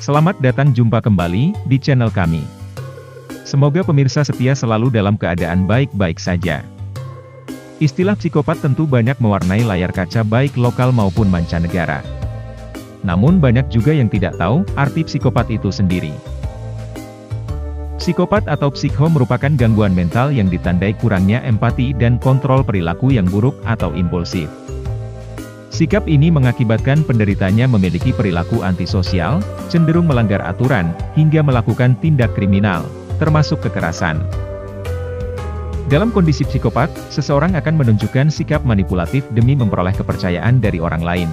Selamat datang jumpa kembali di channel kami. Semoga pemirsa setia selalu dalam keadaan baik-baik saja. Istilah psikopat tentu banyak mewarnai layar kaca baik lokal maupun mancanegara. Namun banyak juga yang tidak tahu arti psikopat itu sendiri. Psikopat atau psikho merupakan gangguan mental yang ditandai kurangnya empati dan kontrol perilaku yang buruk atau impulsif. Sikap ini mengakibatkan penderitanya memiliki perilaku antisosial, cenderung melanggar aturan, hingga melakukan tindak kriminal, termasuk kekerasan. Dalam kondisi psikopat, seseorang akan menunjukkan sikap manipulatif demi memperoleh kepercayaan dari orang lain.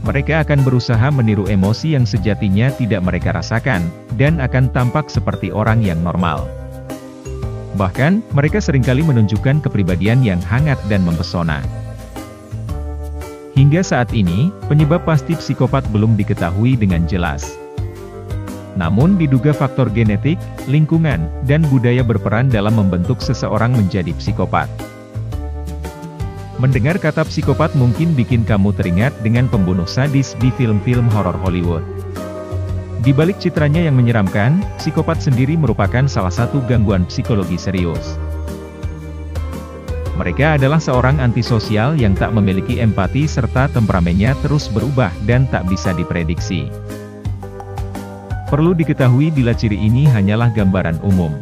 Mereka akan berusaha meniru emosi yang sejatinya tidak mereka rasakan, dan akan tampak seperti orang yang normal. Bahkan, mereka seringkali menunjukkan kepribadian yang hangat dan mempesona. Hingga saat ini, penyebab pasti psikopat belum diketahui dengan jelas. Namun diduga faktor genetik, lingkungan, dan budaya berperan dalam membentuk seseorang menjadi psikopat. Mendengar kata psikopat mungkin bikin kamu teringat dengan pembunuh sadis di film-film horor Hollywood. Di balik citranya yang menyeramkan, psikopat sendiri merupakan salah satu gangguan psikologi serius. Mereka adalah seorang antisosial yang tak memiliki empati serta temperamennya terus berubah dan tak bisa diprediksi. Perlu diketahui bila ciri ini hanyalah gambaran umum.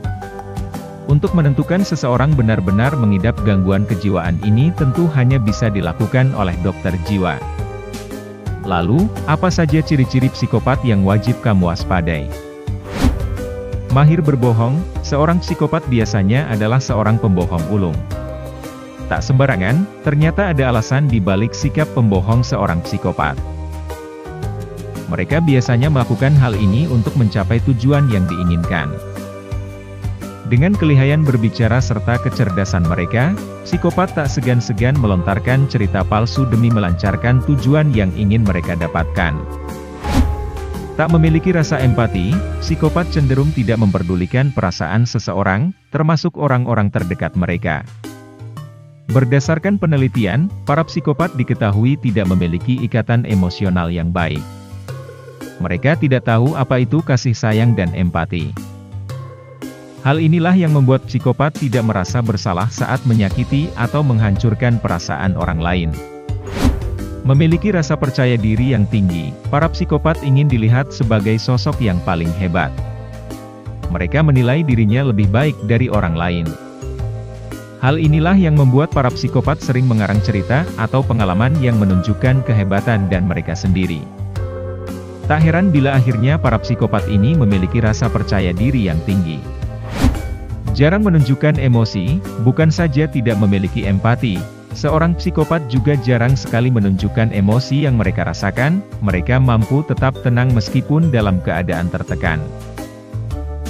Untuk menentukan seseorang benar-benar mengidap gangguan kejiwaan ini tentu hanya bisa dilakukan oleh dokter jiwa. Lalu, apa saja ciri-ciri psikopat yang wajib kamu waspadai? Mahir berbohong, seorang psikopat biasanya adalah seorang pembohong ulung. Tak sembarangan, ternyata ada alasan di balik sikap pembohong seorang psikopat. Mereka biasanya melakukan hal ini untuk mencapai tujuan yang diinginkan. Dengan kelihayan berbicara serta kecerdasan mereka, psikopat tak segan-segan melontarkan cerita palsu demi melancarkan tujuan yang ingin mereka dapatkan. Tak memiliki rasa empati, psikopat cenderung tidak memperdulikan perasaan seseorang, termasuk orang-orang terdekat mereka. Berdasarkan penelitian, para psikopat diketahui tidak memiliki ikatan emosional yang baik. Mereka tidak tahu apa itu kasih sayang dan empati. Hal inilah yang membuat psikopat tidak merasa bersalah saat menyakiti atau menghancurkan perasaan orang lain. Memiliki rasa percaya diri yang tinggi, para psikopat ingin dilihat sebagai sosok yang paling hebat. Mereka menilai dirinya lebih baik dari orang lain. Hal inilah yang membuat para psikopat sering mengarang cerita atau pengalaman yang menunjukkan kehebatan dan mereka sendiri. Tak heran bila akhirnya para psikopat ini memiliki rasa percaya diri yang tinggi. Jarang menunjukkan emosi, bukan saja tidak memiliki empati, seorang psikopat juga jarang sekali menunjukkan emosi yang mereka rasakan, mereka mampu tetap tenang meskipun dalam keadaan tertekan.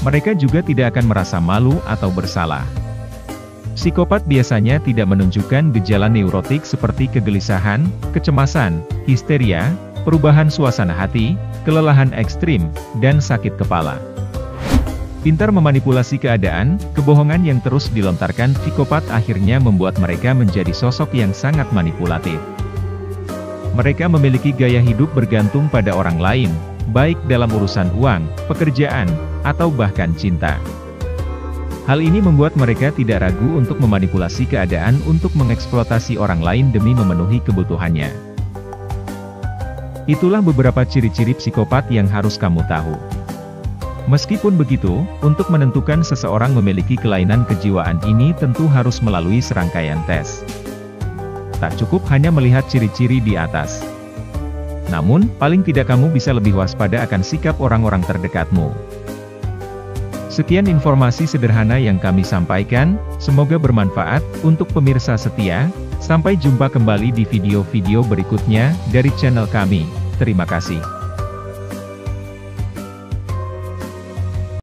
Mereka juga tidak akan merasa malu atau bersalah. Psikopat biasanya tidak menunjukkan gejala neurotik seperti kegelisahan, kecemasan, histeria, perubahan suasana hati, kelelahan ekstrim, dan sakit kepala. Pintar memanipulasi keadaan, kebohongan yang terus dilontarkan psikopat akhirnya membuat mereka menjadi sosok yang sangat manipulatif. Mereka memiliki gaya hidup bergantung pada orang lain, baik dalam urusan uang, pekerjaan, atau bahkan cinta. Hal ini membuat mereka tidak ragu untuk memanipulasi keadaan untuk mengeksploitasi orang lain demi memenuhi kebutuhannya. Itulah beberapa ciri-ciri psikopat yang harus kamu tahu. Meskipun begitu, untuk menentukan seseorang memiliki kelainan kejiwaan ini tentu harus melalui serangkaian tes. Tak cukup hanya melihat ciri-ciri di atas. Namun, paling tidak kamu bisa lebih waspada akan sikap orang-orang terdekatmu. Sekian informasi sederhana yang kami sampaikan, semoga bermanfaat untuk pemirsa setia. Sampai jumpa kembali di video-video berikutnya dari channel kami. Terima kasih.